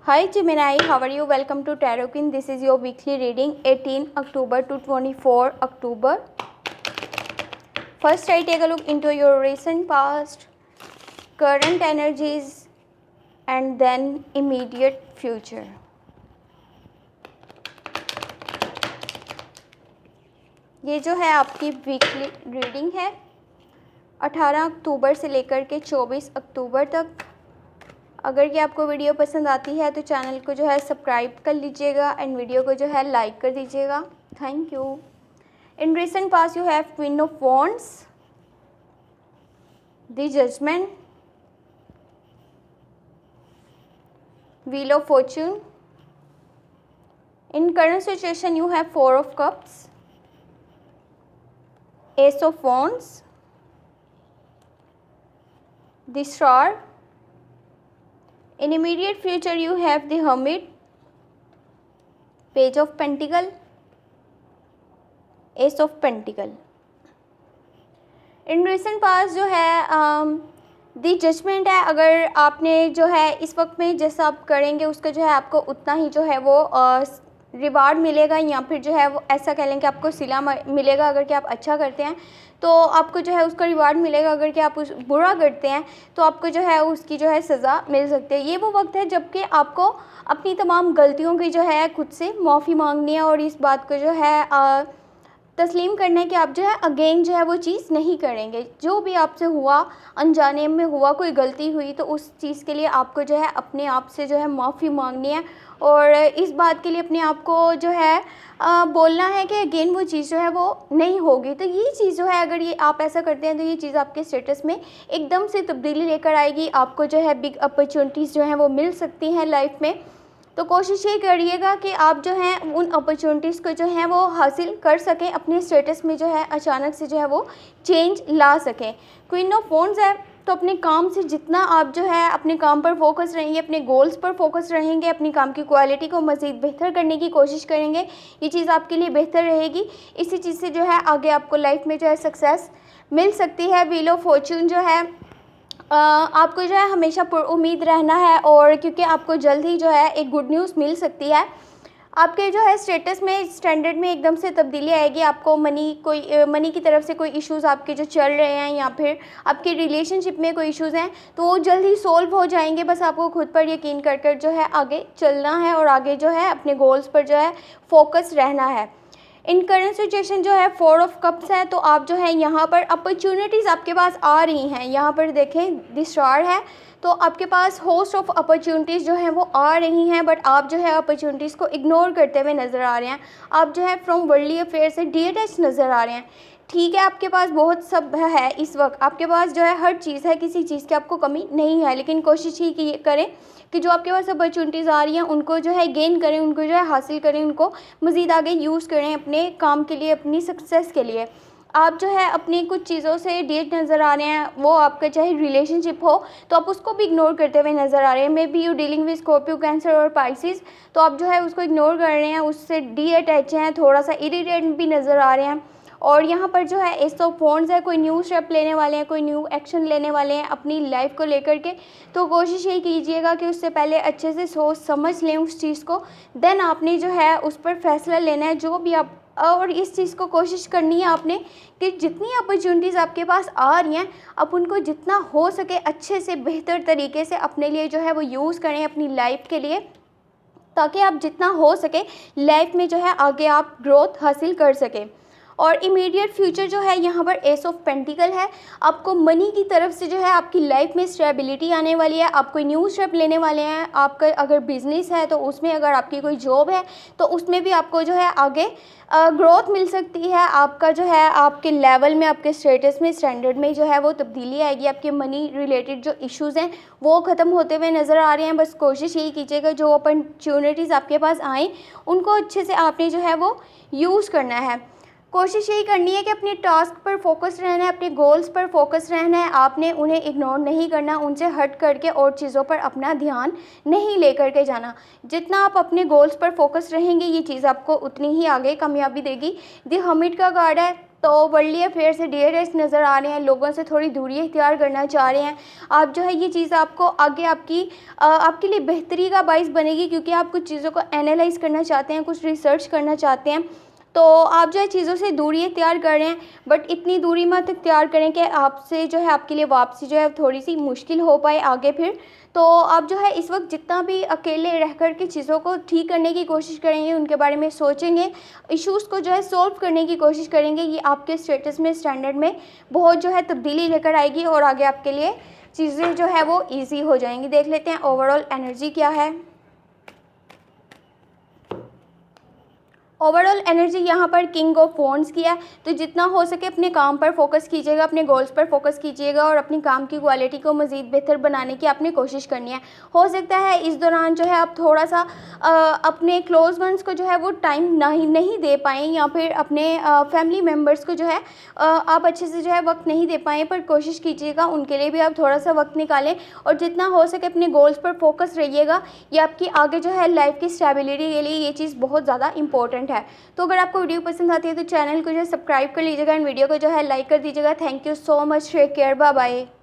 Hi Gemini, how are you? Welcome to Tarot Queen. This is your weekly reading 18 October to 24 October. First, I take a look into your recent past, current energies, and then immediate future. ये जो है आपकी weekly reading है 18 अक्टूबर से लेकर के 24 अक्टूबर तक। अगर ये आपको वीडियो पसंद आती है तो चैनल को जो है सब्सक्राइब कर लीजिएगा एंड वीडियो को जो है लाइक कर दीजिएगा। Thank you. In recent past you have queen of wands, the judgement, wheel of fortune. In current situation you have four of cups, ace of wands, the star. In immediate future you have the Hermit, Page of Pentacle, Ace of Pentacle. In recent past जो है दी judgement है। अगर आपने जो है इस वक्त में जैसा आप करेंगे उसका जो है आपको उतना ही जो है वो रिवार्ड मिलेगा, या फिर जो है वो ऐसा कह लें कि आपको सिला मिलेगा। अगर कि आप अच्छा करते हैं तो आपको जो है उसका रिवार्ड मिलेगा, अगर कि आप उस बुरा करते हैं तो आपको जो है उसकी जो है सज़ा मिल सकती है। ये वो वक्त है जबकि आपको अपनी तमाम गलतियों की जो है खुद से माफ़ी मांगनी है और इस बात को जो है तस्लीम करना है कि आप जो है अगेन जो है वो चीज़ नहीं करेंगे। जो भी आपसे हुआ, अनजाने में हुआ, कोई गलती हुई तो उस चीज़ के लिए आपको जो है अपने आप से जो है माफ़ी मांगनी है और इस बात के लिए अपने आप को जो है बोलना है कि अगेन वो चीज़ जो है वो नहीं होगी। तो ये चीज़ जो है अगर ये आप ऐसा करते हैं तो ये चीज़ आपके स्टेटस में एकदम से तब्दीली लेकर आएगी। आपको जो है बिग अपॉर्चुनिटीज़ जो हैं वो मिल सकती हैं लाइफ में। तो कोशिश ये करिएगा कि आप जो हैं उन अपॉर्चुनिटीज़ को जो है वो हासिल कर सकें, अपने स्टेटस में जो है अचानक से जो है वो चेंज ला सकें। क्वीन ऑफ वॉन्ड्स है तो अपने काम से जितना आप जो है अपने काम पर फोकस रहेंगे, अपने गोल्स पर फोकस रहेंगे, अपनी काम की क्वालिटी को मज़ीद बेहतर करने की कोशिश करेंगे, ये चीज़ आपके लिए बेहतर रहेगी। इसी चीज़ से जो है आगे आपको लाइफ में जो है सक्सेस मिल सकती है। व्हील ऑफ फॉर्चून जो है आपको जो है हमेशा उम्मीद रहना है और क्योंकि आपको जल्द ही जो है एक गुड न्यूज़ मिल सकती है। आपके जो है स्टेटस में, स्टैंडर्ड में एकदम से तब्दीली आएगी। आपको मनी की तरफ से कोई इश्यूज़ आपके जो चल रहे हैं या फिर आपके रिलेशनशिप में कोई इश्यूज़ हैं तो वो जल्द ही सॉल्व हो जाएंगे। बस आपको खुद पर यकीन कर कर जो है आगे चलना है और आगे जो है अपने गोल्स पर जो है फोकस रहना है। इन करंट सिचुएशन जो है फोर ऑफ कप्स है तो आप जो है यहाँ पर अपॉर्चुनिटीज़ आपके पास आ रही हैं। यहाँ पर देखें द स्टार है तो आपके पास होस्ट ऑफ अपॉर्चुनिटीज़ जो हैं वो आ रही हैं, बट आप जो है अपॉर्चुनिटीज़ को इग्नोर करते हुए नज़र आ रहे हैं। आप जो है फ्रॉम वर्ल्डली अफेयर से डिटैच नज़र आ रहे हैं। ठीक है, आपके पास बहुत सब है इस वक्त, आपके पास जो है हर चीज़ है, किसी चीज़ की आपको कमी नहीं है, लेकिन कोशिश ही करें कि जो आपके पास अपॉर्चुनिटीज़ आ रही हैं उनको जो है गेन करें, उनको जो है हासिल करें, उनको मज़ीद आगे यूज़ करें अपने काम के लिए, अपनी सक्सेस के लिए। आप जो है अपनी कुछ चीज़ों से डेट नज़र आ रहे हैं, वो आपका चाहे रिलेशनशिप हो तो आप उसको भी इग्नोर करते हुए नज़र आ रहे हैं। May be you dealing with Scorpio, cancer और पाइसिस, तो आप जो है उसको इग्नोर कर रहे हैं, उससे डी अटैच हैं, थोड़ा सा इरिटेट भी नज़र आ रहे हैं। और यहाँ पर जो है एस ऑफ वॉन्ड्स है, कोई न्यू स्टेप लेने वाले हैं, कोई न्यू एक्शन लेने वाले हैं अपनी लाइफ को लेकर के, तो कोशिश यही कीजिएगा कि उससे पहले अच्छे से सोच समझ लें उस चीज़ को, देन आपने जो है उस पर फैसला लेना है जो भी आप। और इस चीज़ को कोशिश करनी है आपने कि जितनी अपॉर्चुनिटीज़ आपके पास आ रही हैं आप उनको जितना हो सके अच्छे से बेहतर तरीके से अपने लिए जो है वो यूज़ करें अपनी लाइफ के लिए, ताकि आप जितना हो सके लाइफ में जो है आगे आप ग्रोथ हासिल कर सकें। और इमीडिएट फ्यूचर जो है यहाँ पर एस ऑफ पेंटिकल है। आपको मनी की तरफ से जो है आपकी लाइफ में स्टेबिलिटी आने वाली है, आप कोई न्यू स्टेप लेने वाले हैं। आपका अगर बिजनेस है तो उसमें, अगर आपकी कोई जॉब है तो उसमें भी आपको जो है आगे ग्रोथ मिल सकती है। आपका जो है आपके लेवल में, आपके स्टेटस में, स्टैंडर्ड में जो है वो तब्दीली आएगी। आपके मनी रिलेटेड जो इश्यूज़ हैं वो ख़त्म होते हुए नज़र आ रहे हैं। बस कोशिश यही कीजिएगा जो अपॉर्चुनिटीज़ आपके पास आएँ उनको अच्छे से आपने जो है वो यूज़ करना है। कोशिश यही करनी है कि अपने टास्क पर फोकस रहना है, अपने गोल्स पर फोकस रहना है। आपने उन्हें इग्नोर नहीं करना, उनसे हट करके और चीज़ों पर अपना ध्यान नहीं लेकर के जाना। जितना आप अपने गोल्स पर फोकस रहेंगे ये चीज़ आपको उतनी ही आगे कामयाबी देगी। द हर्मिट का कार्ड है तो वर्ल्डली अफेयर से डियरेस्ट नज़र आ रहे हैं, लोगों से थोड़ी दूरी इख्तियार करना चाह रहे हैं आप, जो है ये चीज़ आपको आगे आपके लिए बेहतरी का बाइस बनेगी, क्योंकि आप कुछ चीज़ों को एनालाइज करना चाहते हैं, कुछ रिसर्च करना चाहते हैं। तो आप जो है चीज़ों से दूरी इख्तियार कर रहे हैं, बट इतनी दूरी मत इख्तियार करें कि आपसे जो है आपके लिए वापसी जो है थोड़ी सी मुश्किल हो पाए आगे फिर। तो आप जो है इस वक्त जितना भी अकेले रह कर के चीज़ों को ठीक करने की कोशिश करेंगे, उनके बारे में सोचेंगे, इश्यूज़ को जो है सॉल्व करने की कोशिश करेंगे, ये आपके स्टेटस में, स्टैंडर्ड में बहुत जो है तब्दीली लेकर आएगी और आगे आपके लिए चीज़ें जो है वो ईजी हो जाएंगी। देख लेते हैं ओवरऑल एनर्जी क्या है। ओवरऑल एनर्जी यहाँ पर किंग ऑफ वॉन्ड्स की है, तो जितना हो सके अपने काम पर फोकस कीजिएगा, अपने गोल्स पर फोकस कीजिएगा और अपनी काम की क्वालिटी को मज़ीद बेहतर बनाने की आपने कोशिश करनी है। हो सकता है इस दौरान जो है आप थोड़ा सा अपने क्लोज वंस को जो है वो टाइम नहीं दे पाएँ, या फिर अपने फैमिली मेम्बर्स को जो है आप अच्छे से जो है वक्त नहीं दे पाएँ, पर कोशिश कीजिएगा उनके लिए भी आप थोड़ा सा वक्त निकालें और जितना हो सके अपने गोल्स पर फोकस रहिएगा। ये आपकी आगे जो है लाइफ की स्टेबिलिटी के लिए ये चीज़ बहुत ज़्यादा इंपॉर्टेंट है। तो अगर आपको वीडियो पसंद आती है तो चैनल को जो है सब्सक्राइब कर लीजिएगा एंड वीडियो को जो है लाइक कर दीजिएगा। Thank you so much, take care, bye bye.